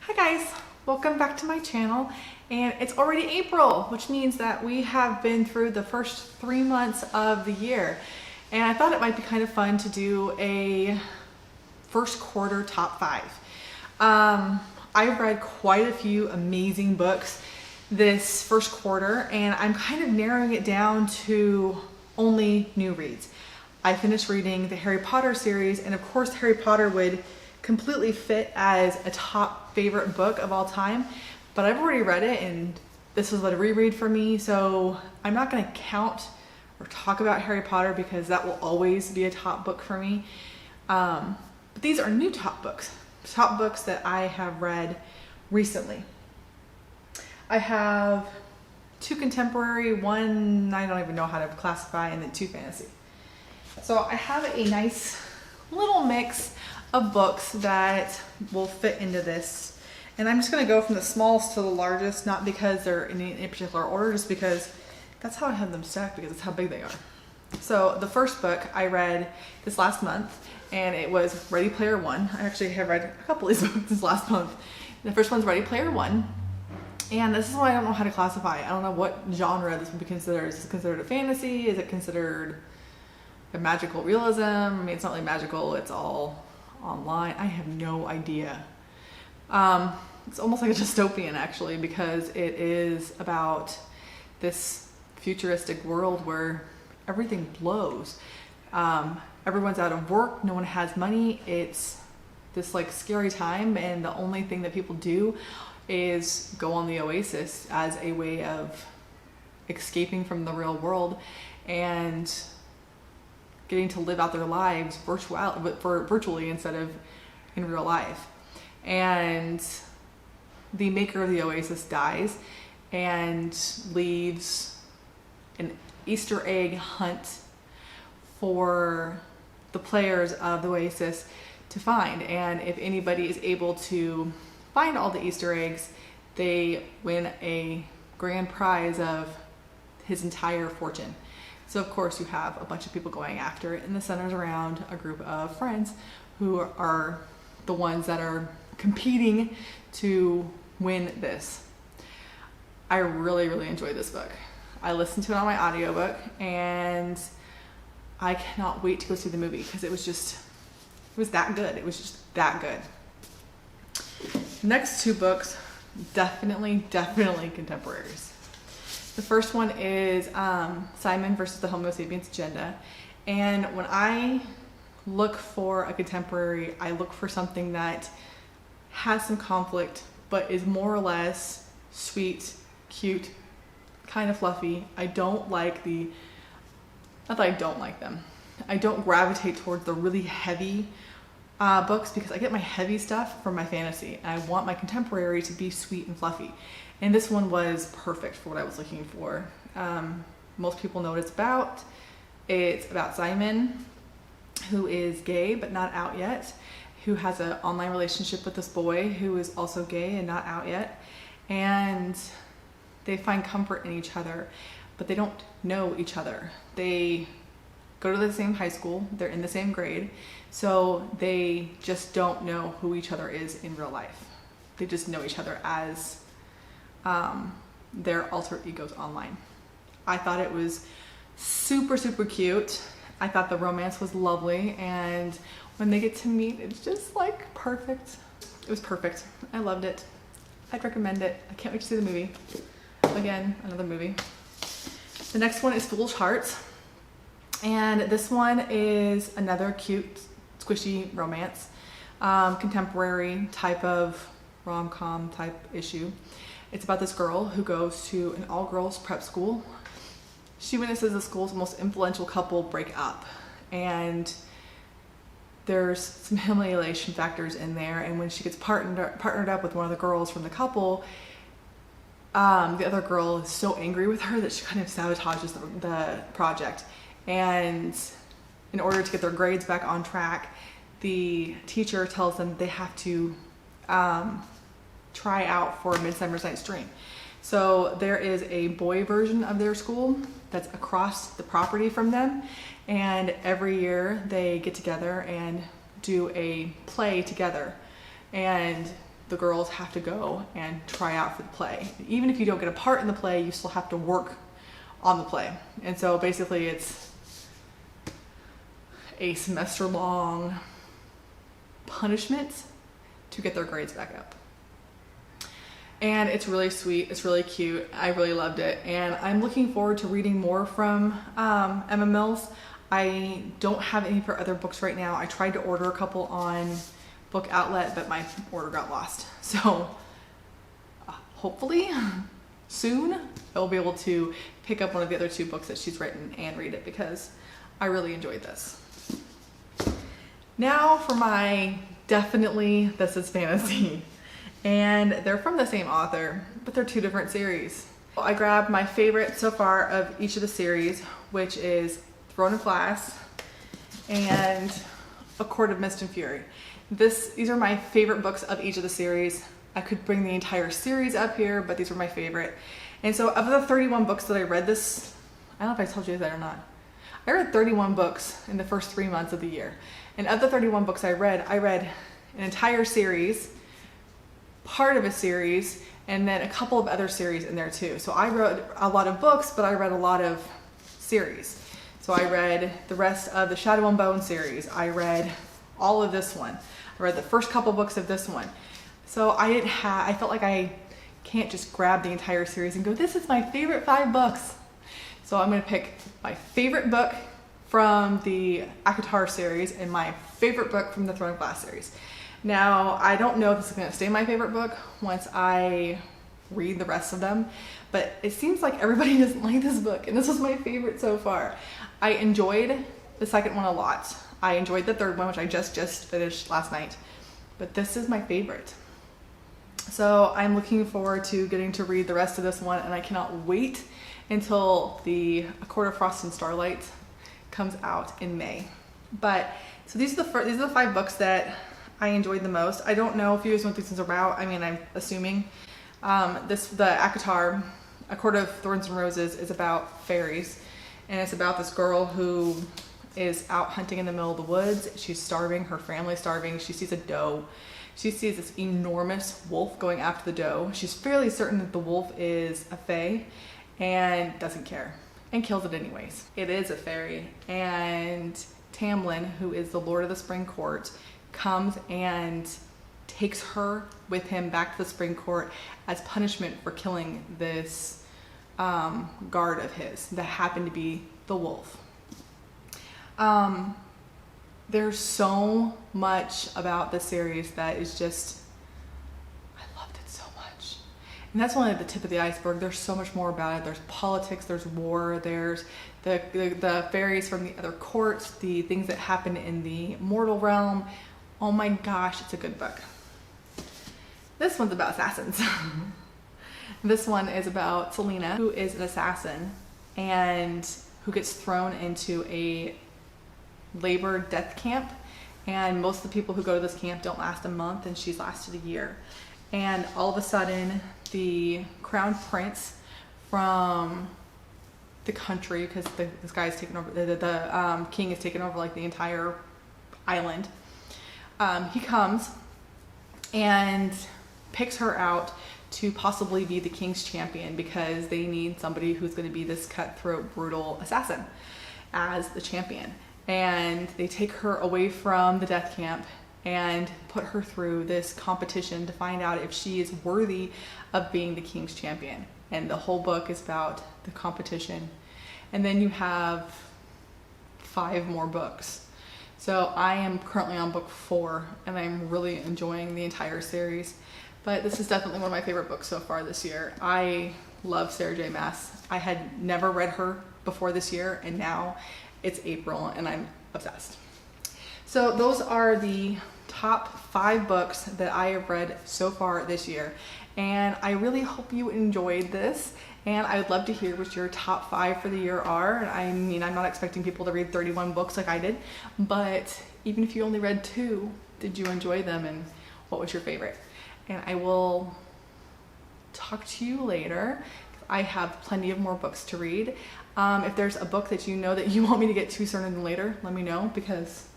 Hi guys, welcome back to my channel. And it's already April, which means that we have been through the first 3 months of the year. And I thought it might be kind of fun to do a first quarter top 5. I've read quite a few amazing books this first quarter, and I'm kind of narrowing it down to only new reads. I finished reading the Harry Potter series, and of course Harry Potter would completely fit as a top favorite book of all time, but I've already read it and this was a reread for me, so I'm not going to count or talk about Harry Potter because that will always be a top book for me. But these are new top books that I have read recently. I have 2 contemporary, 1 I don't even know how to classify, and then 2 fantasy. So I have a nice little mix of books that will fit into this. And I'm just going to go from the smallest to the largest, not because they're in any particular order, just because that's how I have them stacked, because it's how big they are. So the first book I read this last month, and it was Ready Player One. I actually have read a couple of these books this last month. The first one's Ready Player One. And this is why I don't know how to classify. I don't know what genre this would be considered. Is it considered a fantasy? Is it considered a magical realism? I mean, it's not really magical, it's all online. I have no idea. It's almost like a dystopian actually, because it is about this futuristic world where everything blows. Everyone's out of work, no one has money. It's this like scary time, and the only thing that people do is go on the oasis as a way of escaping from the real world and getting to live out their lives virtually instead of in real life. And the maker of the oasis dies and leaves an Easter egg hunt for the players of the oasis to find. And if anybody is able to find all the Easter eggs, they win a grand prize of his entire fortune. So of course you have a bunch of people going after it, and the centers around a group of friends who are the ones that are competing to win this. I really enjoyed this book. I listened to it on my audiobook, and I cannot wait to go see the movie because it was that good. It was just that good. Next 2 books, definitely contemporaries. The first one is Simon versus the Homo Sapiens Agenda. And when I look for a contemporary, I look for something that has some conflict, but is more or less sweet, cute, kind of fluffy. I don't like not that I don't like them. I don't gravitate towards the really heavy books, because I get my heavy stuff from my fantasy, and I want my contemporary to be sweet and fluffy. And this one was perfect for what I was looking for. Most people know what it's about. It's about Simon, who is gay but not out yet, who has an online relationship with this boy who is also gay and not out yet. And they find comfort in each other, but they don't know each other. They go to the same high school, they're in the same grade, so they just don't know who each other is in real life. They just know each other as their alter egos online. I thought it was super cute. I thought the romance was lovely, and when they get to meet, it's just like perfect. It was perfect. I loved it. I'd recommend it. I can't wait to see the movie. Again, another movie. The next one is Foolish Hearts, and this one is another cute, squishy romance, contemporary type of rom-com type issue. It's about this girl who goes to an all-girls prep school. She witnesses the school's most influential couple break up, and there's some humiliation factors in there. And when she gets partnered up with one of the girls from the couple, the other girl is so angry with her that she kind of sabotages the project. And in order to get their grades back on track, the teacher tells them they have to try out for Midsummer's Night's Dream. So there is a boy version of their school that's across the property from them, and every year they get together and do a play together. And the girls have to go and try out for the play. Even if you don't get a part in the play, you still have to work on the play. And so basically it's a semester long punishment to get their grades back up. And it's really sweet, it's really cute, I really loved it, and I'm looking forward to reading more from Emma Mills. I don't have any of her other books right now. I tried to order a couple on Book Outlet, but my order got lost. So hopefully soon I'll be able to pick up one of the other 2 books that she's written and read it, because I really enjoyed this. Now for my definitely This Is Fantasy. And they're from the same author, but they're 2 different series. I grabbed my favorite so far of each of the series, which is Throne of Glass and A Court of Mist and Fury. These are my favorite books of each of the series. I could bring the entire series up here, but these were my favorite. And so of the 31 books that I read this, I don't know if I told you that or not. I read 31 books in the first 3 months of the year. And of the 31 books I read an entire series, part of a series, and then a couple of other series in there too. So I wrote a lot of books, but I read a lot of series. So I read the rest of the Shadow and Bone series. I read all of this one. I read the first couple books of this one. So I felt like I can't just grab the entire series and go, this is my favorite 5 books. So I'm gonna pick my favorite book from the ACOTAR series and my favorite book from the Throne of Glass series. Now, I don't know if this is going to stay my favorite book once I read the rest of them, but it seems like everybody doesn't like this book, and this was my favorite so far. I enjoyed the second one a lot. I enjoyed the third one, which I just finished last night, but this is my favorite. So I'm looking forward to getting to read the rest of this one, and I cannot wait until the A Court of Frost and Starlight comes out in May. But so these are the 5 books that I enjoyed the most. I don't know if you guys know what these things are about. I mean, I'm assuming the ACOTAR, A Court of Thorns and Roses, is about fairies, and it's about this girl who is out hunting in the middle of the woods. She's starving, her family's starving. She sees a doe. She sees this enormous wolf going after the doe. She's fairly certain that the wolf is a fae and doesn't care and kills it anyways. It is a fairy, and Tamlin, who is the Lord of the Spring Court, comes and takes her with him back to the Spring Court as punishment for killing this guard of his that happened to be the wolf. There's so much about this series that is just, I loved it so much. And that's only the tip of the iceberg. There's so much more about it. There's politics, there's war, there's the fairies from the other courts, the things that happen in the mortal realm. Oh my gosh, it's a good book. This one's about assassins. This one is about Selena, who is an assassin and who gets thrown into a labor death camp. And most of the people who go to this camp don't last a month, and she's lasted a year. And all of a sudden, the crown prince from the country, because this guy's taken over, the king has taken over like the entire island. He comes and picks her out to possibly be the king's champion, because they need somebody who's going to be this cutthroat, brutal assassin as the champion. And they take her away from the death camp and put her through this competition to find out if she is worthy of being the king's champion. And the whole book is about the competition. And then you have 5 more books. So I am currently on book 4, and I'm really enjoying the entire series. But this is definitely one of my favorite books so far this year. I love Sarah J. Maas. I had never read her before this year, and now it's April and I'm obsessed. So those are the top 5 books that I have read so far this year. And I really hope you enjoyed this. And I would love to hear what your top 5 for the year are. I mean, I'm not expecting people to read 31 books like I did, but even if you only read 2, did you enjoy them, and what was your favorite? And I will talk to you later. I have plenty of more books to read. If there's a book that you know that you want me to get to sooner than later, let me know, because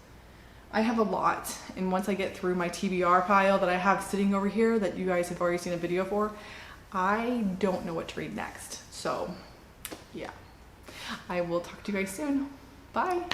I have a lot, and once I get through my TBR pile that I have sitting over here that you guys have already seen a video for, I don't know what to read next. So yeah, I will talk to you guys soon. Bye.